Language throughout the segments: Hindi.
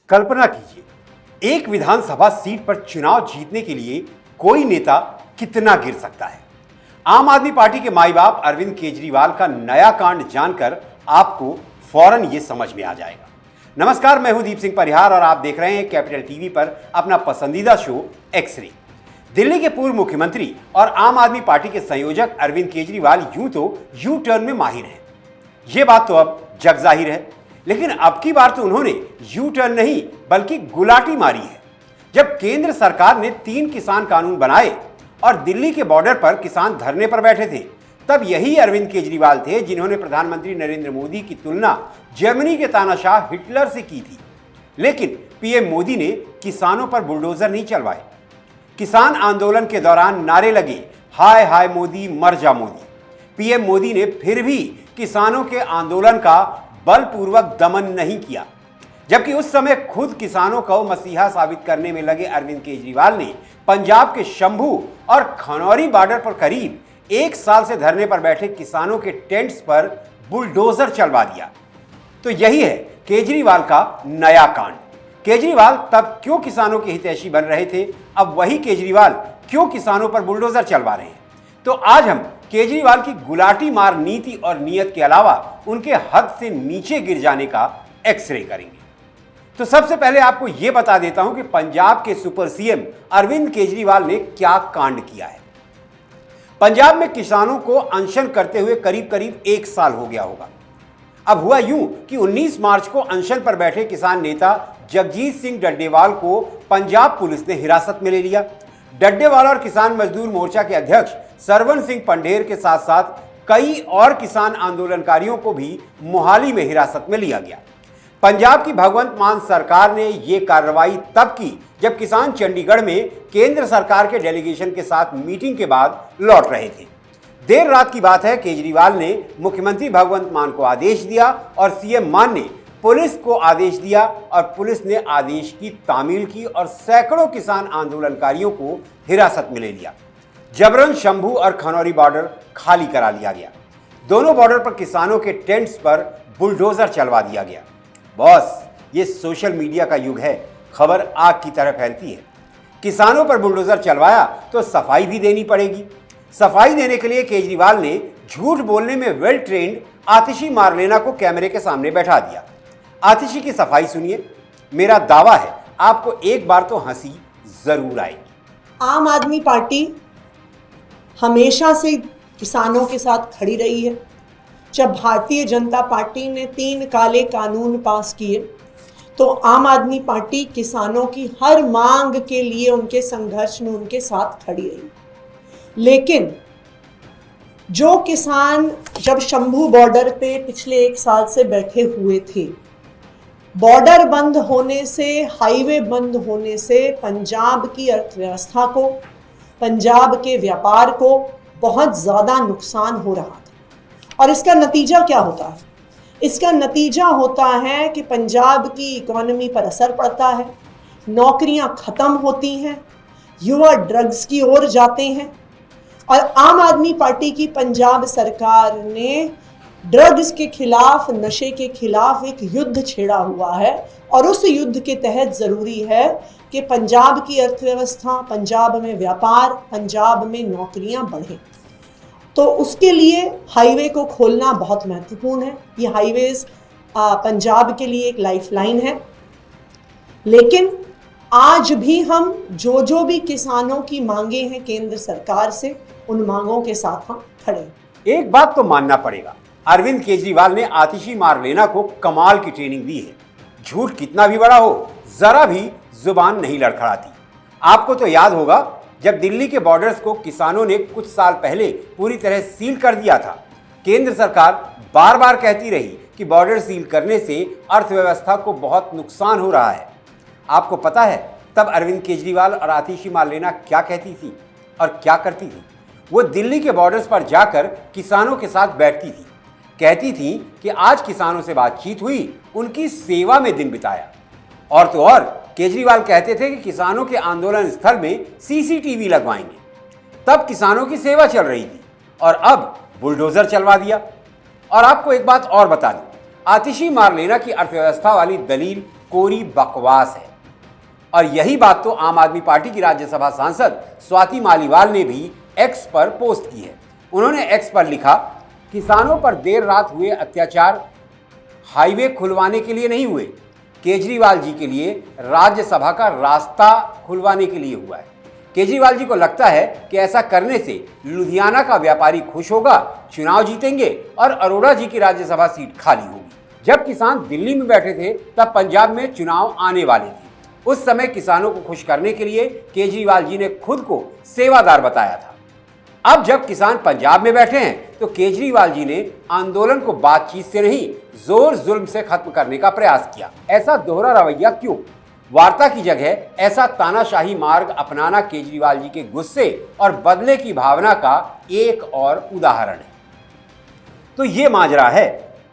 कल्पना कीजिए, एक विधानसभा सीट पर चुनाव जीतने के लिए कोई नेता कितना गिर सकता है। आम आदमी पार्टी के माई बाप अरविंद केजरीवाल का नया कांड जानकर आपको फौरन ये समझ में आ जाएगा। नमस्कार, मैं हूं दीप सिंह परिहार और आप देख रहे हैं कैपिटल टीवी पर अपना पसंदीदा शो एक्स-रे। दिल्ली के पूर्व मुख्यमंत्री और आम आदमी पार्टी के संयोजक अरविंद केजरीवाल यूं तो यू टर्न में माहिर हैं, ये बात तो अब जग जाहिर है। लेकिन अब की बार तो उन्होंने यू टर्न नहीं बल्कि गुलाटी मारी है। जब केंद्र सरकार ने 3 किसान कानून बनाए और दिल्ली के बॉर्डर पर किसान धरने पर बैठे थे, तब यही अरविंद केजरीवाल थे जिन्होंने प्रधानमंत्री नरेंद्र मोदी की तुलना जर्मनी के तानाशाह हिटलर से की थी। लेकिन पीएम मोदी ने किसानों पर बुलडोजर नहीं चलवाए। किसान आंदोलन के दौरान नारे लगे, हाय हाय मोदी, मर जा मोदी। पीएम मोदी ने फिर भी किसानों के आंदोलन का बलपूर्वक दमन नहीं किया, जबकि उस समय खुद किसानों को मसीहा साबित करने में लगे अरविंद केजरीवाल ने पंजाब के शंभू और खनौरी बॉर्डर पर करीब 1 साल से धरने पर बैठे किसानों के टेंट्स पर बुलडोजर चलवा दिया। तो यही है केजरीवाल का नया कांड। केजरीवाल तब क्यों किसानों के हितैषी बन रहे थे, अब वही केजरीवाल क्यों किसानों पर बुलडोजर चलवा रहे हैं। तो आज हम केजरीवाल की गुलाटी मार नीति और नीयत के अलावा उनके हद से नीचे गिर जाने का एक्स-रे करेंगे। तो सबसे पहले आपको यह बता देता हूं कि पंजाब के सुपर सीएम अरविंद केजरीवाल ने क्या कांड किया है। पंजाब में किसानों को अनशन करते हुए करीब करीब 1 साल हो गया होगा। अब हुआ यूं कि 19 मार्च को अनशन पर बैठे किसान नेता जगजीत सिंह डड्डेवाल को पंजाब पुलिस ने हिरासत में ले लिया। डड्डेवाल और किसान मजदूर मोर्चा के अध्यक्ष सरवन सिंह पंढेर के साथ साथ कई और किसान आंदोलनकारियों को भी मोहाली में हिरासत में लिया गया। पंजाब की भगवंत मान सरकार ने यह कार्रवाई तब की जब किसान चंडीगढ़ में केंद्र सरकार के डेलीगेशन के साथ मीटिंग के बाद लौट रहे थे। देर रात की बात है, केजरीवाल ने मुख्यमंत्री भगवंत मान को आदेश दिया और सीएम मान ने पुलिस को आदेश दिया और पुलिस ने आदेश की तामील की और सैकड़ों किसान आंदोलनकारियों को हिरासत में ले लिया। जबरन शंभू और खनौरी बॉर्डर खाली करा लिया गया। दोनों बॉर्डर पर किसानों के टेंट्स पर बुलडोजर चलवा दिया गया। बॉस, ये सोशल मीडिया का युग है, खबर आग की तरह फैलती है। किसानों पर बुलडोजर चलवाया तो सफाई भी देनी पड़ेगी। सफाई देने के लिए केजरीवाल ने झूठ बोलने में वेल ट्रेंड आतिशी मारलेना को कैमरे के सामने बैठा दिया। आतिशी की सफाई सुनिए। मेरा दावा है आपको एक बार तो हंसी जरूर आएगी। आम आदमी पार्टी हमेशा से किसानों के साथ खड़ी रही है। जब भारतीय जनता पार्टी ने 3 काले कानून पास किए तो आम आदमी पार्टी किसानों की हर मांग के लिए उनके संघर्ष में उनके साथ खड़ी रही। लेकिन जो किसान जब शंभू बॉर्डर पे पिछले 1 साल से बैठे हुए थे, बॉर्डर बंद होने से, हाईवे बंद होने से पंजाब की अर्थव्यवस्था को, पंजाब के व्यापार को बहुत ज़्यादा नुकसान हो रहा था। और इसका नतीजा क्या होता है? इसका नतीजा होता है कि पंजाब की इकोनॉमी पर असर पड़ता है, नौकरियां ख़त्म होती हैं, युवा ड्रग्स की ओर जाते हैं। और आम आदमी पार्टी की पंजाब सरकार ने ड्रग्स के खिलाफ, नशे के खिलाफ एक युद्ध छेड़ा हुआ है और उस युद्ध के तहत ज़रूरी है कि पंजाब की अर्थव्यवस्था, पंजाब में व्यापार, पंजाब में नौकरियां बढ़ें। तो उसके लिए हाईवे को खोलना बहुत महत्वपूर्ण है। ये हाईवेज़ पंजाब के लिए एक लाइफलाइन है। लेकिन आज भी हम जो भी किसानों की मांगे हैं केंद्र सरकार से, उन मांगों के साथ हम खड़े हैं। एक बात तो मानना पड़ेगा, अरविंद केजरीवाल ने आतिशी मारलेना को कमाल की ट्रेनिंग दी है। झूठ कितना भी बड़ा हो, जरा भी जुबान नहीं लड़खड़ाती। आपको तो याद होगा जब दिल्ली के बॉर्डर्स को किसानों ने कुछ साल पहले पूरी तरह सील कर दिया था। केंद्र सरकार बार बार कहती रही कि बॉर्डर सील करने से अर्थव्यवस्था को बहुत नुकसान हो रहा है। आपको पता है तब अरविंद केजरीवाल और आतिशी मारलेना क्या कहती थी और क्या करती थी? वो दिल्ली के बॉर्डर्स पर जाकर किसानों के साथ बैठती थी, कहती थी कि आज किसानों से बातचीत हुई, उनकी सेवा में दिन बिताया। और तो और केजरीवाल कहते थे कि किसानों के आंदोलन स्थल में सीसीटीवी लगवाएंगे। तब किसानों की सेवा चल रही थी और अब बुलडोजर चलवा दिया। और आपको एक बात और बता दूं, आतिशी मारलेना की अर्थव्यवस्था वाली दलील कोरी बकवास है। और यही बात तो आम आदमी पार्टी की राज्यसभा सांसद स्वाति मालीवाल ने भी एक्स पर पोस्ट की है। उन्होंने एक्स पर लिखा, किसानों पर देर रात हुए अत्याचार हाईवे खुलवाने के लिए नहीं हुए, केजरीवाल जी के लिए राज्यसभा का रास्ता खुलवाने के लिए हुआ है। केजरीवाल जी को लगता है कि ऐसा करने से लुधियाना का व्यापारी खुश होगा, चुनाव जीतेंगे और अरोड़ा जी की राज्यसभा सीट खाली होगी। जब किसान दिल्ली में बैठे थे तब पंजाब में चुनाव आने वाले थे। उस समय किसानों को खुश करने के लिए केजरीवाल जी ने खुद को सेवादार बताया था। अब जब किसान पंजाब में बैठे हैं तो केजरीवाल जी ने आंदोलन को बातचीत से नहीं, जोर जुल्म से खत्म करने का प्रयास किया। ऐसा दोहरा रवैया क्यों? वार्ता की जगह ऐसा तानाशाही मार्ग अपनाना केजरीवाल जी के गुस्से और बदले की भावना का एक और उदाहरण है। तो ये माजरा है।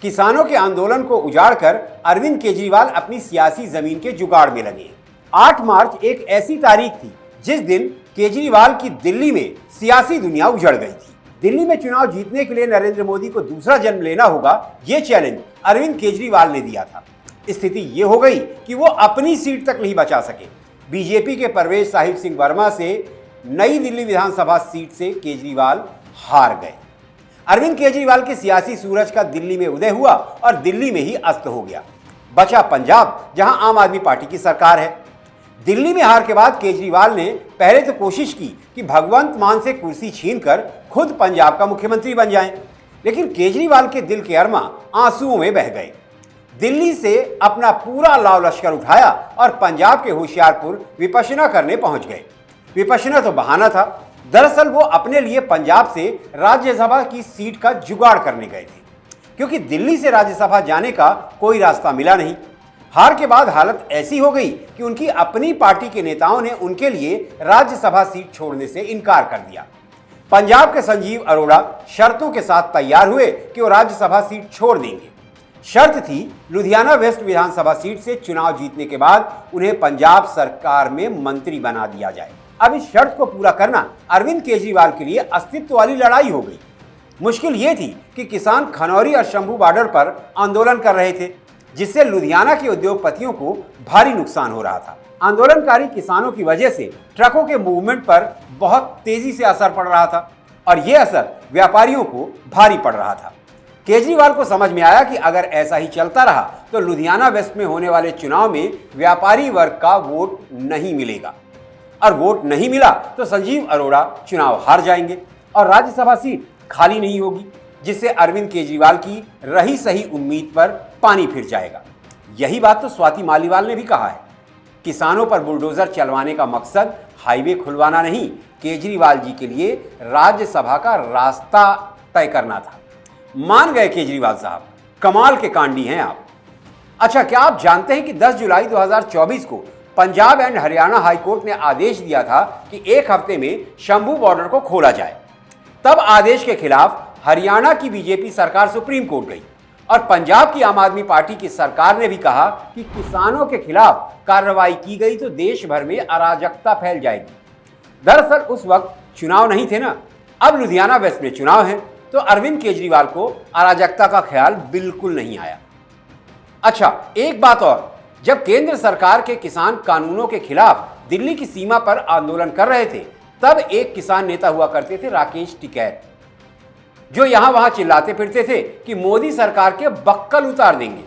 किसानों के आंदोलन को उजाड़कर अरविंद केजरीवाल अपनी सियासी जमीन के जुगाड़ में लगे। 8 मार्च एक ऐसी तारीख थी जिस दिन केजरीवाल की दिल्ली में सियासी दुनिया उजड़ गई थी। दिल्ली में चुनाव जीतने के लिए नरेंद्र मोदी को दूसरा जन्म लेना होगा, ये चैलेंज अरविंद केजरीवाल ने दिया था। स्थिति ये हो गई कि वो अपनी सीट तक नहीं बचा सके। बीजेपी के परवेज साहिब सिंह वर्मा से नई दिल्ली विधानसभा सीट से केजरीवाल हार गए। अरविंद केजरीवाल के सियासी सूरज का दिल्ली में उदय हुआ और दिल्ली में ही अस्त हो गया। बचा पंजाब, जहां आम आदमी पार्टी की सरकार है। दिल्ली में हार के बाद केजरीवाल ने पहले तो कोशिश की कि भगवंत मान से कुर्सी छीनकर खुद पंजाब का मुख्यमंत्री बन जाएं, लेकिन केजरीवाल के दिल के अरमा आंसुओं में बह गए। दिल्ली से अपना पूरा लाव लश्कर उठाया और पंजाब के होशियारपुर विपश्यना करने पहुंच गए। विपश्यना तो बहाना था, दरअसल वो अपने लिए पंजाब से राज्यसभा की सीट का जुगाड़ करने गए थे, क्योंकि दिल्ली से राज्यसभा जाने का कोई रास्ता मिला नहीं। हार के बाद हालत ऐसी हो गई कि उनकी अपनी पार्टी के नेताओं ने उनके लिए राज्यसभा सीट छोड़ने से इनकार कर दिया। पंजाब के संजीव अरोड़ा शर्तों के साथ तैयार हुए कि वो राज्यसभा सीट छोड़ देंगे। शर्त थी लुधियाना वेस्ट विधानसभा सीट से चुनाव जीतने के बाद उन्हें पंजाब सरकार में मंत्री बना दिया जाए। अब इस शर्त को पूरा करना अरविंद केजरीवाल के लिए अस्तित्व वाली लड़ाई हो गई। मुश्किल ये थी कि किसान खनौरी और शंभू बॉर्डर पर आंदोलन कर रहे थे, जिससे लुधियाना के उद्योगपतियों को भारी नुकसान हो रहा था। आंदोलनकारी किसानों की वजह से ट्रकों के मूवमेंट पर बहुत तेजी से असर पड़ रहा था और यह असर व्यापारियों को भारी पड़ रहा था। केजरीवाल को समझ में आया कि अगर ऐसा ही चलता रहा तो लुधियाना वेस्ट में होने वाले चुनाव में व्यापारी वर्ग का वोट नहीं मिलेगा, और वोट नहीं मिला तो संजीव अरोड़ा चुनाव हार जाएंगे और राज्यसभा सीट खाली नहीं होगी, जिससे अरविंद केजरीवाल की रही सही उम्मीद पर पानी फिर जाएगा। यही बात तो स्वाति मालीवाल ने भी कहा है। किसानों पर बुलडोजर चलवाने का मकसद हाईवे खुलवाना नहीं, केजरीवाल जी के लिए राज्यसभा का रास्ता तय करना था। मान गए केजरीवाल साहब, कमाल के कांडी हैं आप। अच्छा, क्या आप जानते हैं कि 10 जुलाई 2024 को पंजाब एंड हरियाणा हाईकोर्ट ने आदेश दिया था कि एक हफ्ते में शंभू बॉर्डर को खोला जाए। तब आदेश के खिलाफ हरियाणा की बीजेपी सरकार सुप्रीम कोर्ट गई और पंजाब की आम आदमी पार्टी की सरकार ने भी कहा कि किसानों के खिलाफ कार्रवाई की गई तो देश भर में अराजकता फैल जाएगी। दरअसल उस वक्त चुनाव नहीं थे ना, अब लुधियाना वेस्ट में चुनाव है, तो अरविंद केजरीवाल को अराजकता का ख्याल बिल्कुल नहीं आया। अच्छा, एक बात और, जब केंद्र सरकार के किसान कानूनों के खिलाफ दिल्ली की सीमा पर आंदोलन कर रहे थे, तब एक किसान नेता हुआ करते थे राकेश टिकैत, जो यहां वहां चिल्लाते फिरते थे कि मोदी सरकार के बक्कल उतार देंगे।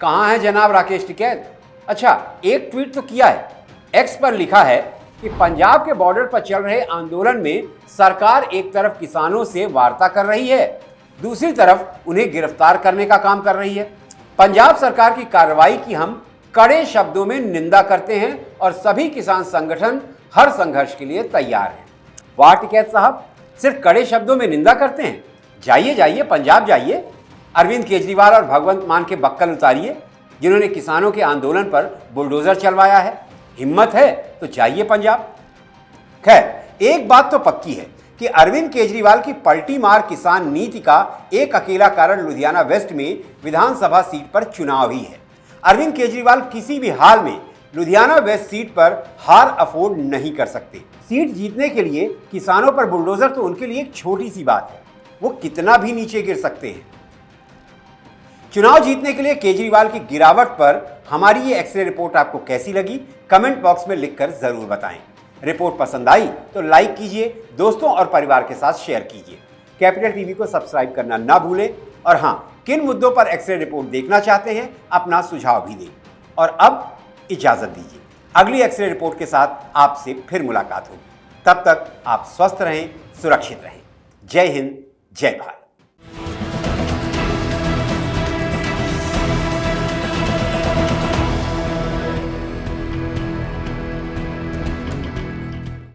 कहां है जनाब राकेश टिकैत? अच्छा, एक ट्वीट तो किया है, एक्स पर लिखा है कि पंजाब के बॉर्डर पर चल रहे आंदोलन में सरकार एक तरफ किसानों से वार्ता कर रही है, दूसरी तरफ उन्हें गिरफ्तार करने का काम कर रही है। पंजाब सरकार की कार्रवाई की हम कड़े शब्दों में निंदा करते हैं और सभी किसान संगठन हर संघर्ष के लिए तैयार हैं। वाह टिकैत साहब, सिर्फ कड़े शब्दों में निंदा करते हैं? जाइए जाइए, पंजाब जाइए, अरविंद केजरीवाल और भगवंत मान के बक्कल उतारिए, जिन्होंने किसानों के आंदोलन पर बुलडोजर चलवाया है। हिम्मत है तो जाइए पंजाब। खैर, एक बात तो पक्की है कि अरविंद केजरीवाल की पलटी मार किसान नीति का एक अकेला कारण लुधियाना वेस्ट में विधानसभा सीट पर चुनाव ही है। अरविंद केजरीवाल किसी भी हाल में लुधियाना वेस्ट सीट पर हार अफोर्ड नहीं कर सकते। सीट जीतने के लिए किसानों पर बुलडोजर तो उनके लिए एक छोटी सी बात है, वो कितना भी नीचे गिर सकते हैं। चुनाव जीतने के लिए केजरीवाल की गिरावट पर हमारी ये एक्सरे रिपोर्ट आपको कैसी लगी, कमेंट बॉक्स में लिखकर जरूर बताएं। रिपोर्ट पसंद आई तो लाइक कीजिए, दोस्तों और परिवार के साथ शेयर कीजिए। कैपिटल टीवी को सब्सक्राइब करना ना भूलें और हां, किन मुद्दों पर एक्सरे रिपोर्ट देखना चाहते हैं अपना सुझाव भी दें। और अब इजाजत दीजिए, अगली एक्सरे रिपोर्ट के साथ आपसे फिर मुलाकात होगी। तब तक आप स्वस्थ रहें, सुरक्षित रहें। जय हिंद, जय भारत।